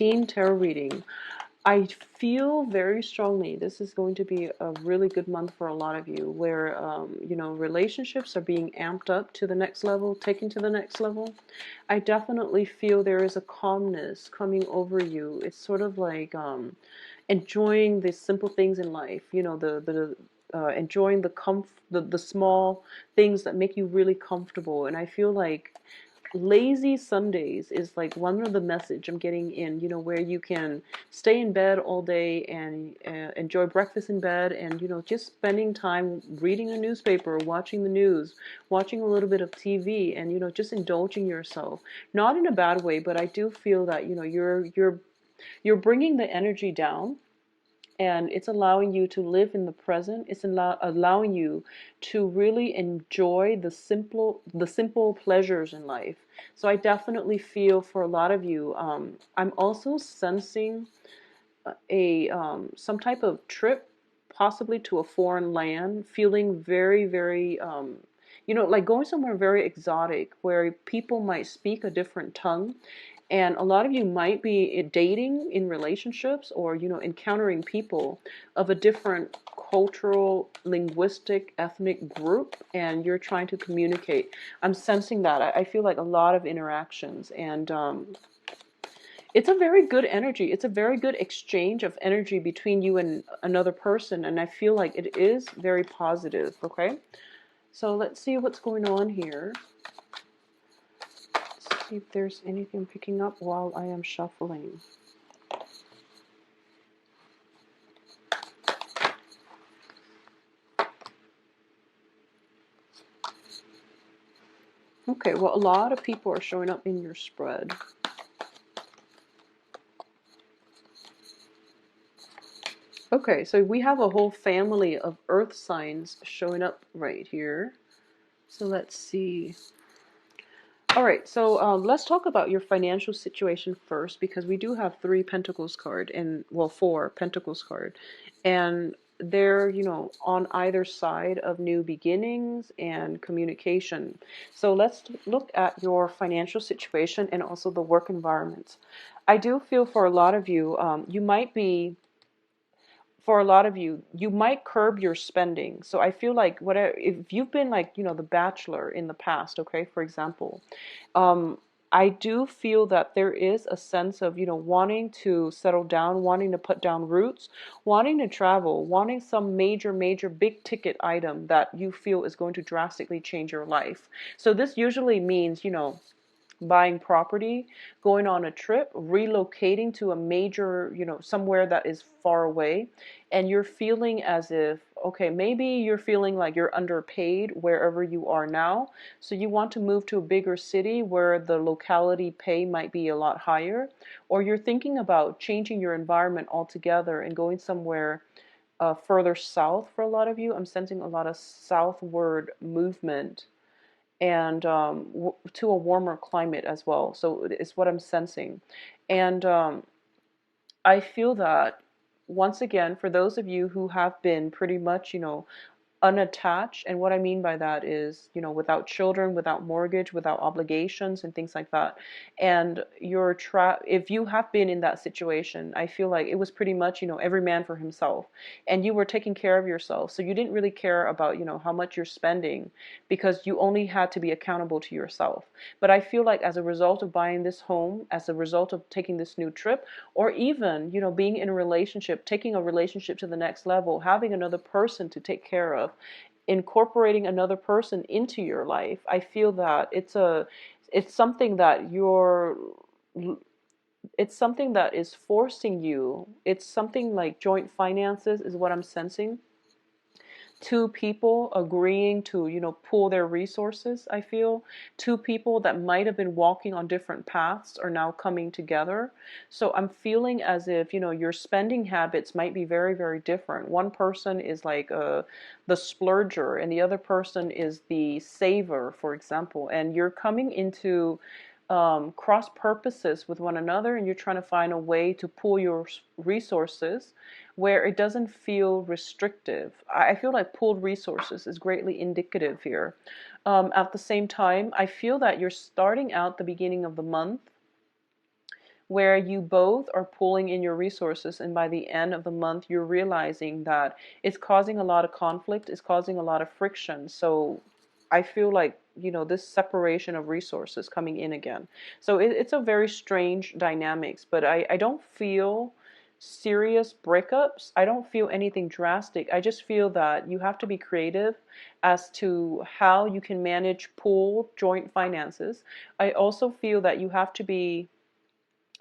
Teen tarot reading. I feel very strongly this is going to be a really good month for a lot of you where, relationships are being amped up to the next level, taken to the next level. I definitely feel there is a calmness coming over you. It's sort of like enjoying the simple things in life, enjoying the small things that make you really comfortable. And I feel like lazy Sundays is like one of the message I'm getting in, where you can stay in bed all day and enjoy breakfast in bed and, just spending time reading a newspaper, watching the news, watching a little bit of TV and, just indulging yourself. Not in a bad way, but I do feel that, you're bringing the energy down and it's allowing you to live in the present. It's allowing you to really enjoy the simple pleasures in life. So I definitely feel for a lot of you, I'm also sensing a some type of trip, possibly to a foreign land, feeling very, very, like going somewhere very exotic where people might speak a different tongue. And a lot of you might be dating in relationships or, encountering people of a different cultural, linguistic, ethnic group, and you're trying to communicate. I'm sensing that. I feel like a lot of interactions, and it's a very good energy. It's a very good exchange of energy between you and another person, and I feel like it is very positive, okay? So let's see what's going on here. Let's see if there's anything picking up while I am shuffling. Okay, well, a lot of people are showing up in your spread. Okay, so we have a whole family of earth signs showing up right here. So let's see. All right, so let's talk about your financial situation first because we do have three Pentacles card and, well, four Pentacles card. And they're, on either side of new beginnings and communication. So let's look at your financial situation and also the work environment. I do feel for a lot of you, for a lot of you, you might curb your spending. So I feel like whatever, if you've been like, the bachelor in the past, okay, for example, um, I do feel that there is a sense of, wanting to settle down, wanting to put down roots, wanting to travel, wanting some major, major big ticket item that you feel is going to drastically change your life. So this usually means, buying property, going on a trip, relocating to a major, somewhere that is far away, and you're feeling as if, okay, maybe you're feeling like you're underpaid wherever you are now, so you want to move to a bigger city where the locality pay might be a lot higher, or you're thinking about changing your environment altogether and going somewhere further south. For a lot of you, I'm sensing a lot of southward movement and to a warmer climate as well. So it's what I'm sensing. And I feel that once again, for those of you who have been pretty much, unattached, and what I mean by that is, without children, without mortgage, without obligations and things like that, and you're if you have been in that situation, I feel like it was pretty much, every man for himself, and you were taking care of yourself, so you didn't really care about, how much you're spending, because you only had to be accountable to yourself. But I feel like as a result of buying this home, as a result of taking this new trip, or even, being in a relationship, taking a relationship to the next level, having another person to take care of, incorporating another person into your life, I feel that it's something that it's something that is forcing you. It's something like joint finances is what I'm sensing. Two people agreeing to, pool their resources. I feel two people that might have been walking on different paths are now coming together. So I'm feeling as if, your spending habits might be very, very different. One person is like the splurger and the other person is the saver, for example, and you're coming into cross purposes with one another, and you're trying to find a way to pool your resources where it doesn't feel restrictive. I feel like pooled resources is greatly indicative here. At the same time, I feel that you're starting out the beginning of the month where you both are pulling in your resources, and by the end of the month you're realizing that it's causing a lot of conflict, it's causing a lot of friction. So I feel like, this separation of resources coming in again. So it's a very strange dynamics, but I don't feel serious breakups. I don't feel anything drastic. I just feel that you have to be creative as to how you can manage pool joint finances. I also feel that you have to be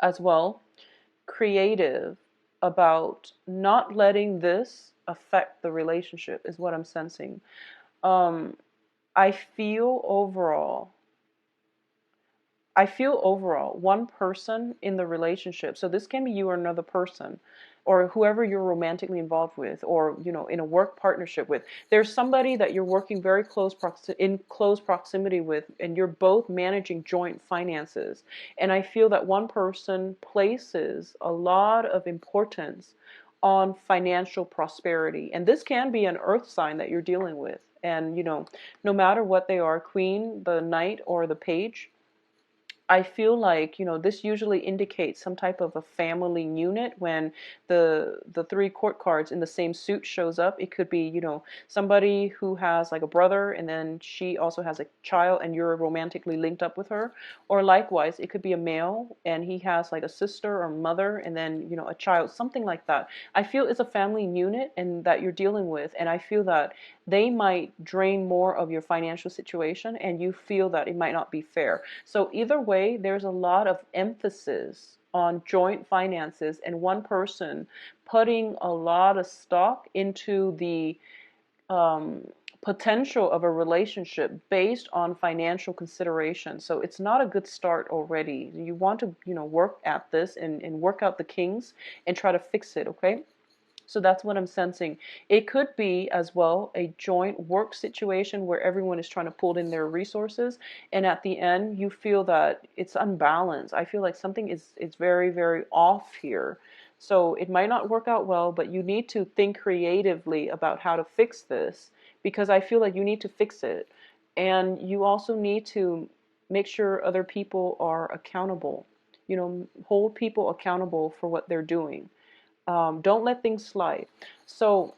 as well creative about not letting this affect the relationship, is what I'm sensing. Um, I feel overall I feel overall one person in the relationship, so this can be you or another person, or whoever you're romantically involved with, or in a work partnership with. There's somebody that you're working very in close proximity with, and you're both managing joint finances. And I feel that one person places a lot of importance on financial prosperity, and this can be an earth sign that you're dealing with. And no matter what they are, queen, the knight, or the page, I feel like, this usually indicates some type of a family unit when the three court cards in the same suit shows up. It could be, somebody who has like a brother, and then she also has a child and you're romantically linked up with her. Or likewise, it could be a male and he has like a sister or mother and then, a child, something like that. I feel it's a family unit and that you're dealing with, and I feel that they might drain more of your financial situation and you feel that it might not be fair. So either way, there's a lot of emphasis on joint finances and one person putting a lot of stock into the um, potential of a relationship based on financial consideration. So it's not a good start already. You want to, work at this and work out the kinks and try to fix it, okay? So that's what I'm sensing. It could be as well a joint work situation where everyone is trying to pull in their resources, and at the end you feel that it's unbalanced. I feel like something is very, very off here. So it might not work out well, but you need to think creatively about how to fix this, because I feel like you need to fix it. And you also need to make sure other people are accountable. Hold people accountable for what they're doing. Don't let things slide. So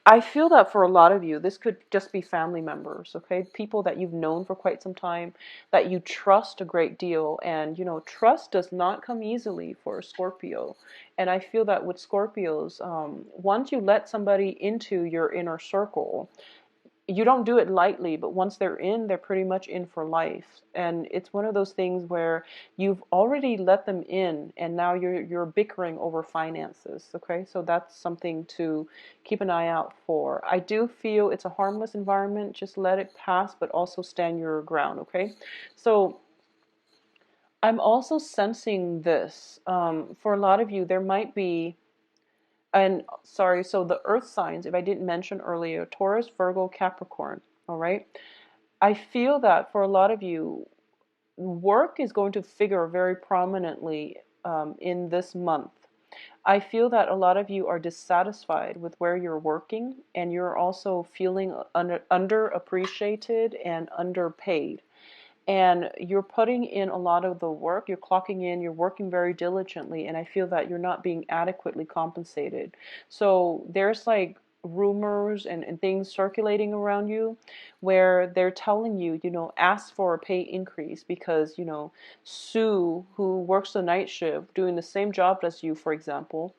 I feel that for a lot of you, this could just be family members, okay? People that you've known for quite some time, that you trust a great deal. And, trust does not come easily for a Scorpio. And I feel that with Scorpios, once you let somebody into your inner circle, you don't do it lightly, but once they're in, they're pretty much in for life. And it's one of those things where you've already let them in, and now you're bickering over finances. Okay, so that's something to keep an eye out for. I do feel it's a harmless environment. Just let it pass, but also stand your ground. Okay, so I'm also sensing this. For a lot of you, there might be, and sorry, so the earth signs, if I didn't mention earlier, Taurus, Virgo, Capricorn, all right? I feel that for a lot of you, work is going to figure very prominently in this month. I feel that a lot of you are dissatisfied with where you're working, and you're also feeling underappreciated and underpaid. And you're putting in a lot of the work, you're clocking in, you're working very diligently, and I feel that you're not being adequately compensated. So there's like rumors and things circulating around you where they're telling you, ask for a pay increase because, Sue, who works the night shift doing the same job as you, for example,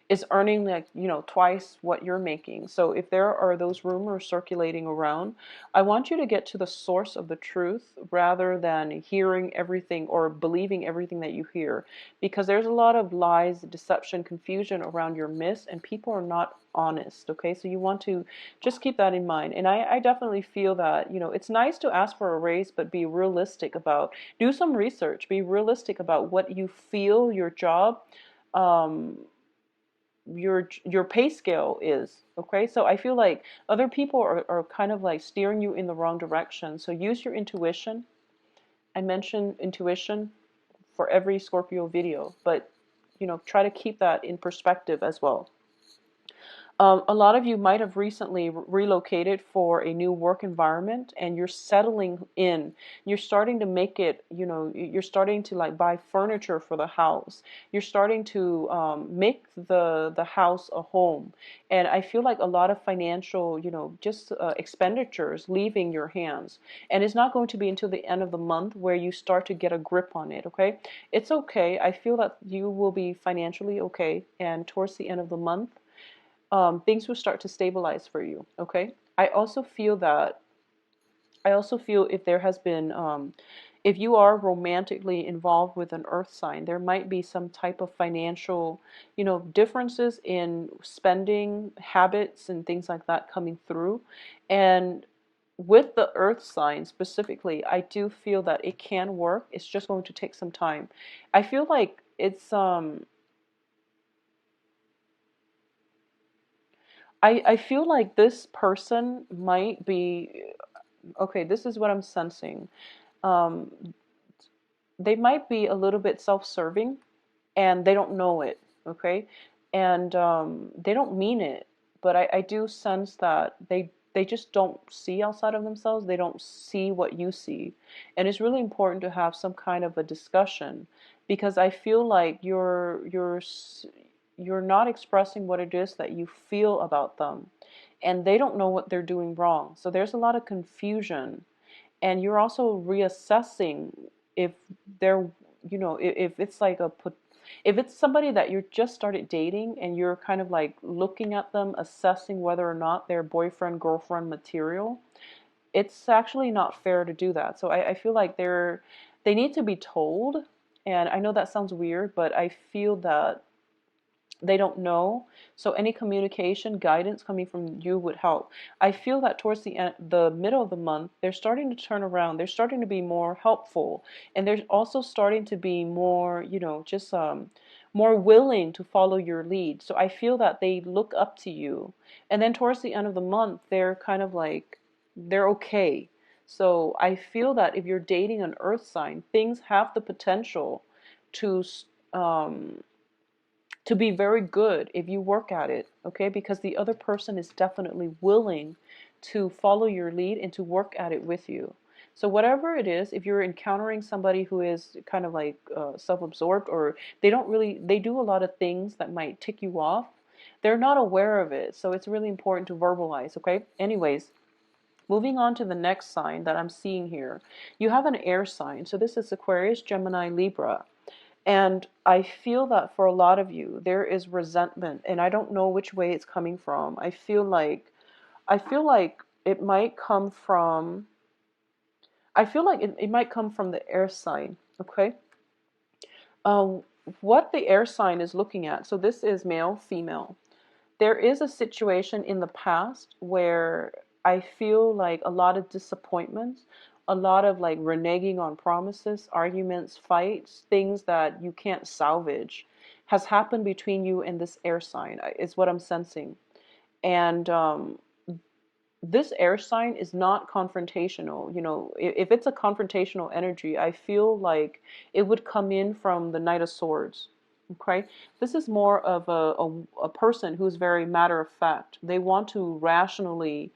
is earning like, twice what you're making. So if there are those rumors circulating around, I want you to get to the source of the truth rather than hearing everything or believing everything that you hear, because there's a lot of lies, deception, confusion around your myths, and people are not honest. Okay, so you want to just keep that in mind. And I definitely feel that, it's nice to ask for a raise, but be realistic about, do some research, be realistic about what you feel your job, um, your pay scale is. Okay, so I feel like other people are kind of like steering you in the wrong direction. So use your intuition. I mention intuition for every Scorpio video, but try to keep that in perspective as well. A lot of you might have recently relocated for a new work environment, and you're settling in. You're starting to make it, you're starting to like buy furniture for the house. You're starting to make the house a home. And I feel like a lot of financial, just expenditures leaving your hands. And it's not going to be until the end of the month where you start to get a grip on it, okay? It's okay. I feel that you will be financially okay. And towards the end of the month, things will start to stabilize for you. Okay. I also feel if there has been, if you are romantically involved with an earth sign, there might be some type of financial, differences in spending habits and things like that coming through. And with the earth sign specifically, I do feel that it can work. It's just going to take some time. I feel like I feel like this person might be, okay, this is what I'm sensing. Um, they might be a little bit self-serving and they don't know it, okay? And they don't mean it, but I do sense that they just don't see outside of themselves. They don't see what you see. And it's really important to have some kind of a discussion because I feel like you're not expressing what it is that you feel about them. And they don't know what they're doing wrong. So there's a lot of confusion, and you're also reassessing if they're, if it's like if it's somebody that you just started dating and you're kind of like looking at them, assessing whether or not they're boyfriend girlfriend material. It's actually not fair to do that. So I feel like they need to be told. And I know that sounds weird, but I feel that they don't know. So any communication guidance coming from you would help. I feel that towards the middle of the month, they're starting to turn around. They're starting to be more helpful, and they're also starting to be more, just more willing to follow your lead. So I feel that they look up to you, and then towards the end of the month, they're kind of like they're okay. So I feel that if you're dating an earth sign, things have the potential to um, to be very good if you work at it, okay? Because the other person is definitely willing to follow your lead and to work at it with you. So whatever it is, if you're encountering somebody who is kind of like self-absorbed, or they do a lot of things that might tick you off, they're not aware of it. So it's really important to verbalize, okay? Anyways, moving on to the next sign that I'm seeing here. You have an air sign. So this is Aquarius, Gemini, Libra. And I feel that for a lot of you, there is resentment, and I don't know which way it's coming from. I feel like it might come from, I feel like it might come from the air sign, okay? Um, what the air sign is looking at, so this is male, female. There is a situation in the past where I feel like a lot of disappointments, a lot of like reneging on promises, arguments, fights, things that you can't salvage has happened between you and this air sign, is what I'm sensing. And this air sign is not confrontational. If it's a confrontational energy, I feel like it would come in from the Knight of Swords. Okay, this is more of a person who's very matter of fact. They want to rationally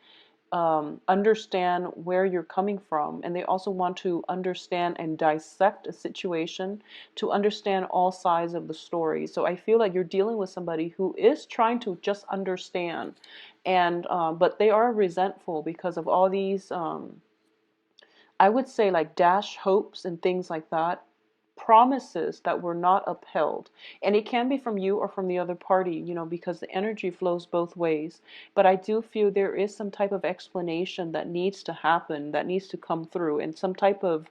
understand where you're coming from, and they also want to understand and dissect a situation to understand all sides of the story. So I feel like you're dealing with somebody who is trying to just understand, and but they are resentful because of all these I would say like dash hopes and things like that, promises that were not upheld. And it can be from you or from the other party, because the energy flows both ways. But I do feel there is some type of explanation that needs to happen, that needs to come through, and some type of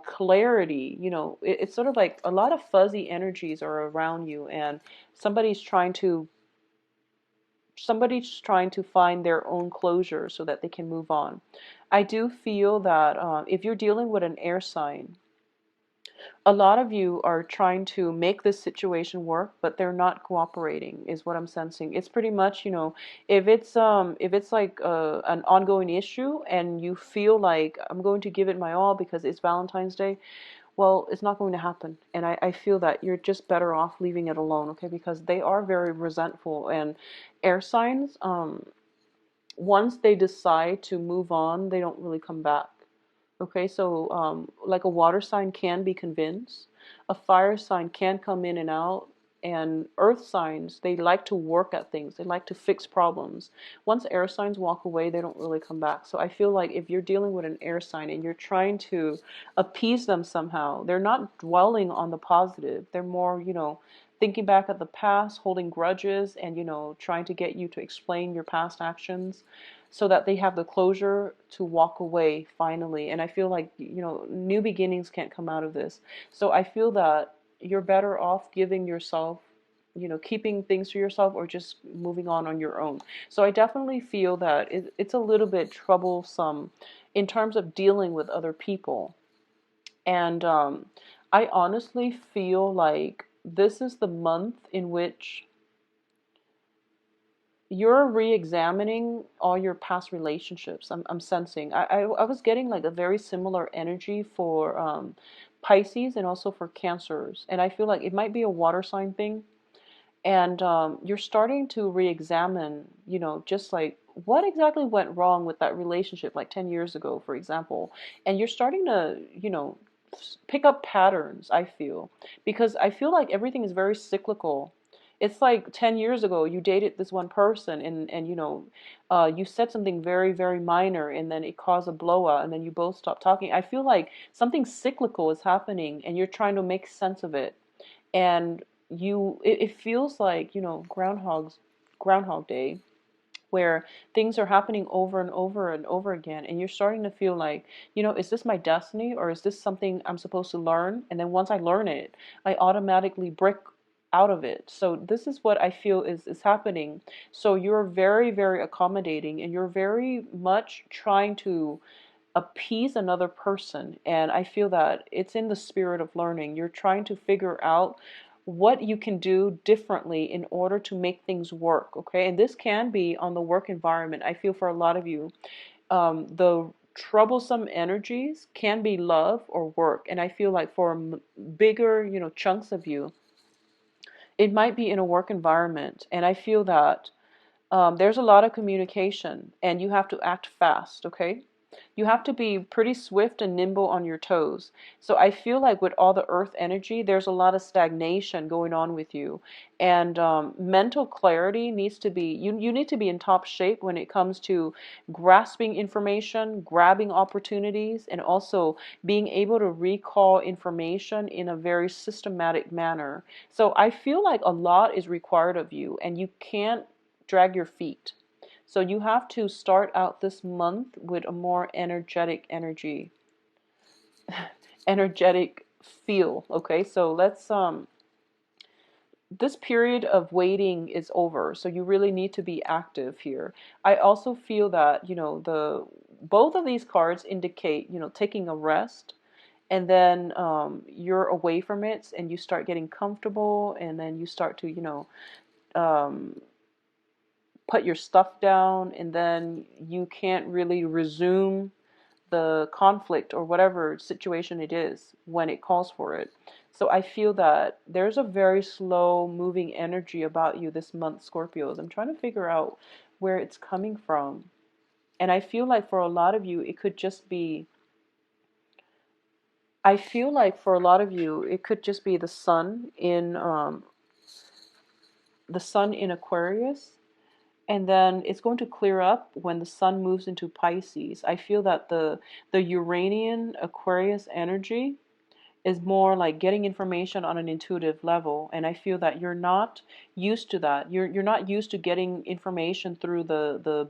clarity. It's sort of like a lot of fuzzy energies are around you, and somebody's trying to find their own closure so that they can move on. I do feel that if you're dealing with an air sign, a lot of you are trying to make this situation work, but they're not cooperating, is what I'm sensing. It's pretty much, if it's like an ongoing issue and you feel like I'm going to give it my all because it's Valentine's Day, well, it's not going to happen. And I feel that you're just better off leaving it alone, okay? Because they are very resentful. And air signs, once they decide to move on, they don't really come back. Okay, so like a water sign can be convinced, a fire sign can come in and out, and earth signs, they like to work at things, they like to fix problems. Once air signs walk away, they don't really come back. So I feel like if you're dealing with an air sign and you're trying to appease them somehow, they're not dwelling on the positive. They're more, thinking back at the past, holding grudges, and, trying to get you to explain your past actions so that they have the closure to walk away finally. And I feel like, new beginnings can't come out of this. So I feel that you're better off giving yourself, keeping things to yourself or just moving on your own. So I definitely feel that it's a little bit troublesome in terms of dealing with other people. And I honestly feel like this is the month in which you're re-examining all your past relationships. I'm sensing. I was getting like a very similar energy for Pisces and also for Cancers. And I feel like it might be a water sign thing. And you're starting to re-examine, just like what exactly went wrong with that relationship like 10 years ago, for example. And you're starting to, pick up patterns, I feel. Because I feel like everything is very cyclical. It's like 10 years ago, you dated this one person and you said something very, very minor and then it caused a blowout and then you both stopped talking. I feel like something cyclical is happening and you're trying to make sense of it. And it feels like, Groundhog Day, where things are happening over and over and over again, and you're starting to feel like, is this my destiny or is this something I'm supposed to learn? And then once I learn it, I automatically break out of it. So this is what I feel is happening. So you're very, very accommodating and you're very much trying to appease another person. And I feel that it's in the spirit of learning. You're trying to figure out what you can do differently in order to make things work. Okay. And this can be on the work environment. I feel for a lot of you, the troublesome energies can be love or work. And I feel like for bigger, chunks of you, it might be in a work environment. And I feel that there's a lot of communication and you have to act fast, okay? You have to be pretty swift and nimble on your toes. So I feel like with all the earth energy, there's a lot of stagnation going on with you. And mental clarity needs to be, you need to be in top shape when it comes to grasping information, grabbing opportunities, and also being able to recall information in a very systematic manner. So I feel like a lot is required of you and you can't drag your feet. So you have to start out this month with a more energetic feel. Okay, so let's this period of waiting is over, so you really need to be active here. I also feel that, the both of these cards indicate, taking a rest, and then you're away from it and you start getting comfortable, and then you start to, um, put your stuff down, and then you can't really resume the conflict or whatever situation it is when it calls for it. So I feel that there's a very slow moving energy about you this month, Scorpios. I'm trying to figure out where it's coming from. And I feel like for a lot of you, it could just be, I feel like for a lot of you, it could just be the sun in Aquarius. And then it's going to clear up when the sun moves into Pisces. I feel that the Uranian Aquarius energy is more like getting information on an intuitive level, and I feel that you're not used to that. You're not used to getting information through the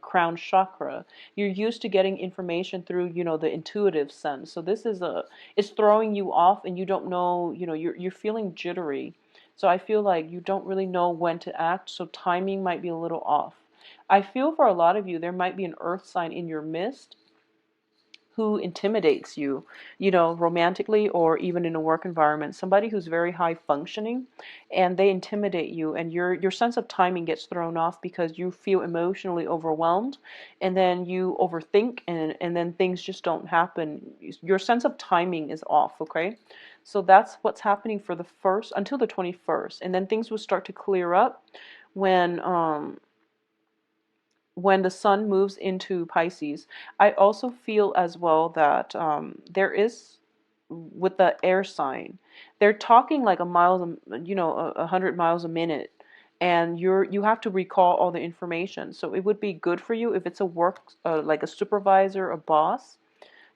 crown chakra. You're used to getting information through, the intuitive sense. So this is it's throwing you off, and you don't know, you're feeling jittery. So I feel like you don't really know when to act, so timing might be a little off. I feel for a lot of you there might be an earth sign in your midst who intimidates you, you know, romantically or even in a work environment, somebody who's very high functioning and they intimidate you, and your sense of timing gets thrown off because you feel emotionally overwhelmed, and then you overthink, and then things just don't happen. Your sense of timing is off, okay? So that's what's happening for the first until the 21st, and then things will start to clear up when the sun moves into Pisces. I also feel as well that there is, with the air sign, they're talking like a mile, you know, 100 miles a minute, and you have to recall all the information. So it would be good for you if it's a work, like a supervisor, a boss.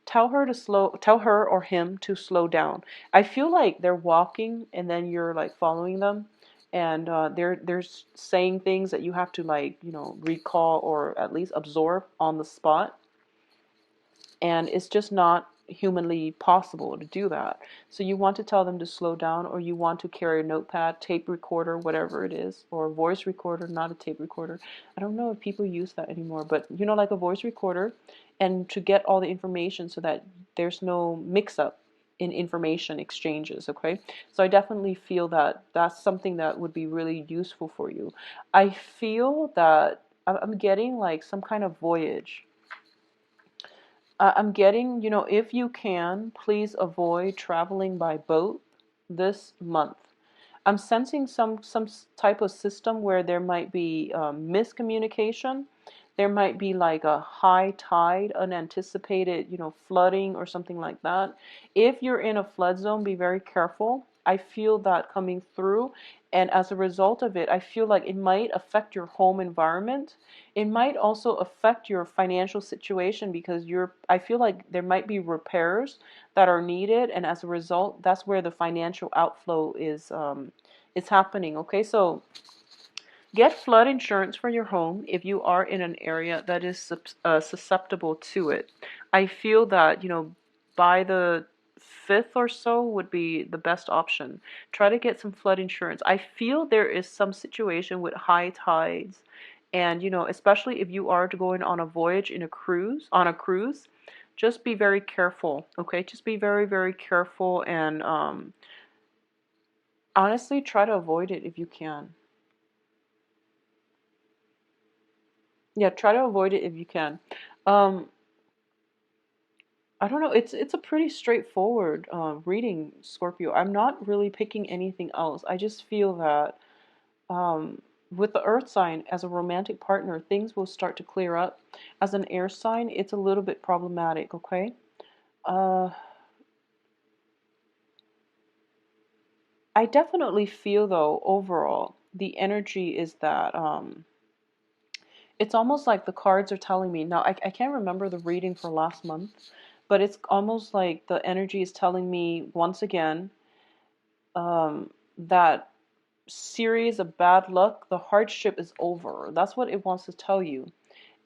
Tell her or him to slow down. I feel like they're walking and then you're like following them, and they're saying things that you have to, like, you know, recall or at least absorb on the spot, and it's just not humanly possible to do that. So you want to tell them to slow down, or you want to carry a notepad, tape recorder, whatever it is, or a voice recorder, not a tape recorder. I don't know if people use that anymore, but you know, like a voice recorder, and to get all the information so that there's no mix up in information exchanges, okay? So I definitely feel that that's something that would be really useful for you. I feel that I'm getting like some kind of voyage. I'm getting, you know, if you can, please avoid traveling by boat this month. I'm sensing some type of system where there might be miscommunication. There might be like a high tide, unanticipated, you know, flooding or something like that. If you're in a flood zone, be very careful. I feel that coming through, and as a result of it, I feel like it might affect your home environment. It might also affect your financial situation because I feel like there might be repairs that are needed, and as a result, that's where the financial outflow is happening. Okay, so get flood insurance for your home if you are in an area that is susceptible to it. I feel that, you know, by the 5th or so would be the best option. Try to get some flood insurance. I feel there is some situation with high tides, and, you know, especially if you are going on a voyage on a cruise, just be very careful, okay? Just be very, very careful, and honestly, try to avoid it if you can. Yeah, try to avoid it if you can. Um, I don't know. It's a pretty straightforward reading, Scorpio. I'm not really picking anything else. I just feel that with the Earth sign as a romantic partner, things will start to clear up. As an air sign, it's a little bit problematic. Okay. Uh, I definitely feel though overall the energy is that it's almost like the cards are telling me now. I can't remember the reading for last month, but it's almost like the energy is telling me once again that series of bad luck, the hardship is over. That's what it wants to tell you.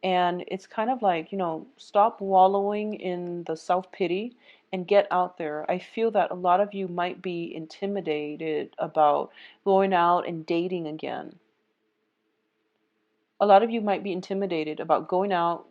And it's kind of like, you know, stop wallowing in the self-pity and get out there. I feel that a lot of you might be intimidated about going out and dating again. A lot of you might be intimidated about going out,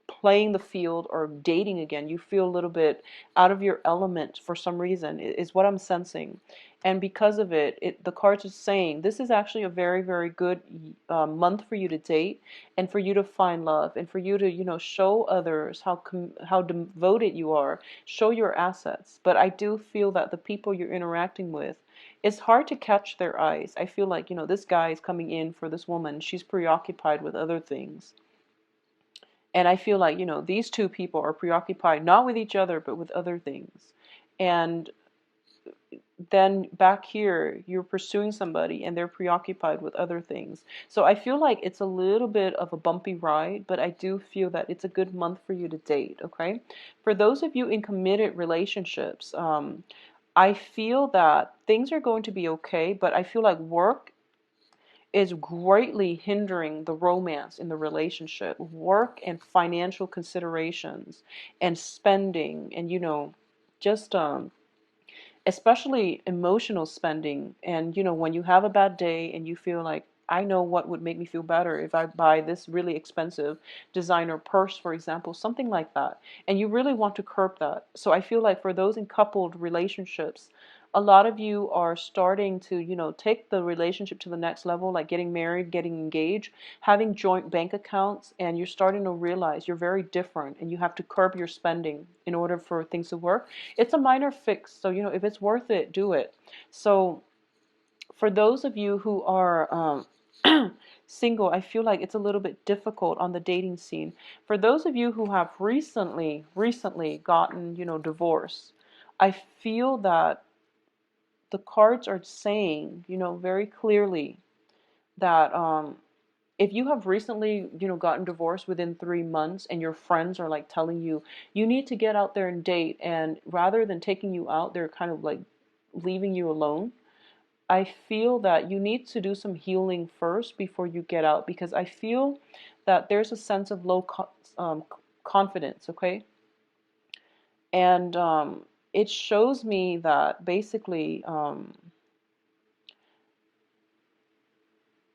playing the field, or dating again. You feel a little bit out of your element for some reason, is what I'm sensing. And because of it, the cards are saying this is actually a very, very good month for you to date, and for you to find love, and for you to, you know, show others how devoted you are, show your assets. But I do feel that the people you're interacting with, it's hard to catch their eyes. I feel like, you know, this guy is coming in for this woman. She's preoccupied with other things. And I feel like, you know, these two people are preoccupied not with each other, but with other things. And then back here, you're pursuing somebody and they're preoccupied with other things. So I feel like it's a little bit of a bumpy ride, but I do feel that it's a good month for you to date, okay? For those of you in committed relationships, I feel that things are going to be okay, but I feel like work is greatly hindering the romance in the relationship. Work and financial considerations and spending, and, you know, just especially emotional spending. And, you know, when you have a bad day and you feel like I know what would make me feel better if I buy this really expensive designer purse, for example, something like that. And you really want to curb that. So I feel like for those in coupled relationships, a lot of you are starting to, take the relationship to the next level, like getting married, getting engaged, having joint bank accounts, and you're starting to realize you're very different and you have to curb your spending in order for things to work. It's a minor fix. So, if it's worth it, do it. So, for those of you who are single, I feel like it's a little bit difficult on the dating scene. For those of you who have recently gotten, divorced, I feel that the cards are saying, very clearly that if you have recently, gotten divorced within 3 months and your friends are like telling you, you need to get out there and date, and rather than taking you out, they're kind of like leaving you alone. I feel that you need to do some healing first before you get out, because I feel that there's a sense of confidence, okay? And it shows me that basically,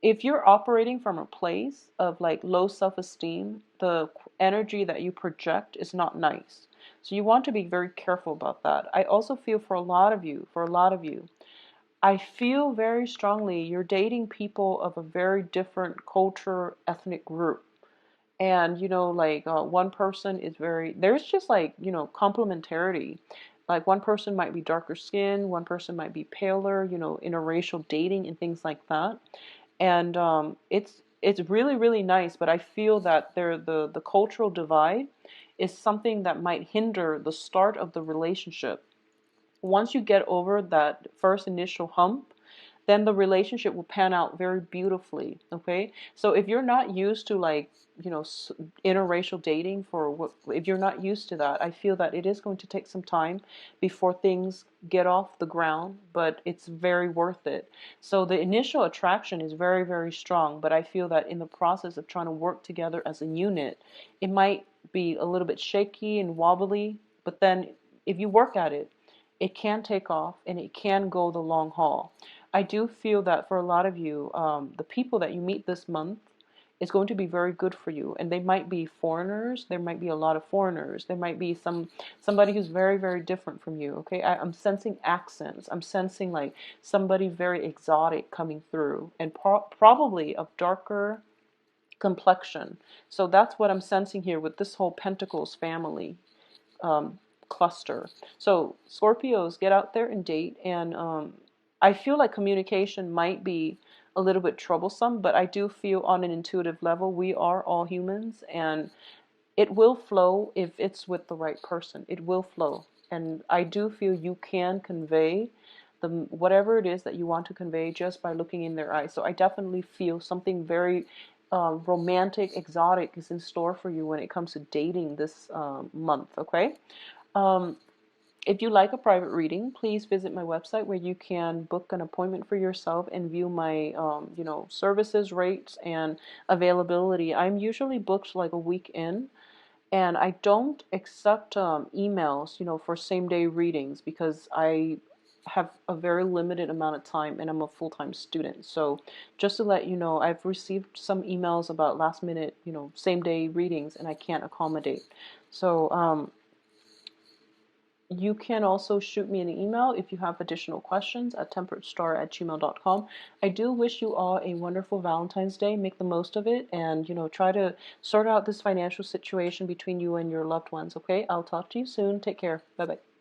if you're operating from a place of like low self-esteem, the energy that you project is not nice. So you want to be very careful about that. I also feel for a lot of you, I feel very strongly you're dating people of a very different culture, ethnic group. And, like one person is there's just like, complementarity. Like one person might be darker skin, one person might be paler, interracial dating and things like that. And it's really, really nice, but I feel that the cultural divide is something that might hinder the start of the relationship. Once you get over that first initial hump, then the relationship will pan out very beautifully. Okay, so if you're not used to like, interracial dating, if you're not used to that, I feel that it is going to take some time before things get off the ground, but it's very worth it. So the initial attraction is very, very strong, but I feel that in the process of trying to work together as a unit, it might be a little bit shaky and wobbly, but then if you work at it, it can take off and it can go the long haul. I do feel that for a lot of you, the people that you meet this month is going to be very good for you, and they might be foreigners. There might be a lot of foreigners. There might be somebody who's very, very different from you. Okay, I'm sensing accents. I'm sensing like somebody very exotic coming through, and probably of darker complexion. So that's what I'm sensing here with this whole Pentacles family um, cluster. So Scorpios, get out there and date. And I feel like communication might be a little bit troublesome, but I do feel on an intuitive level, we are all humans, and it will flow if it's with the right person. It will flow. And I do feel you can convey whatever it is that you want to convey just by looking in their eyes. So I definitely feel something very romantic, exotic is in store for you when it comes to dating this month, okay? Um, if you like a private reading, please visit my website where you can book an appointment for yourself and view my, services, rates, and availability. I'm usually booked like a week in, and I don't accept emails, for same-day readings because I have a very limited amount of time and I'm a full-time student. So just to let you know, I've received some emails about last-minute, same-day readings, and I can't accommodate. So you can also shoot me an email if you have additional questions at temperatestar@gmail.com. I do wish you all a wonderful Valentine's Day. Make the most of it, and try to sort out this financial situation between you and your loved ones, okay? I'll talk to you soon. Take care. Bye-bye.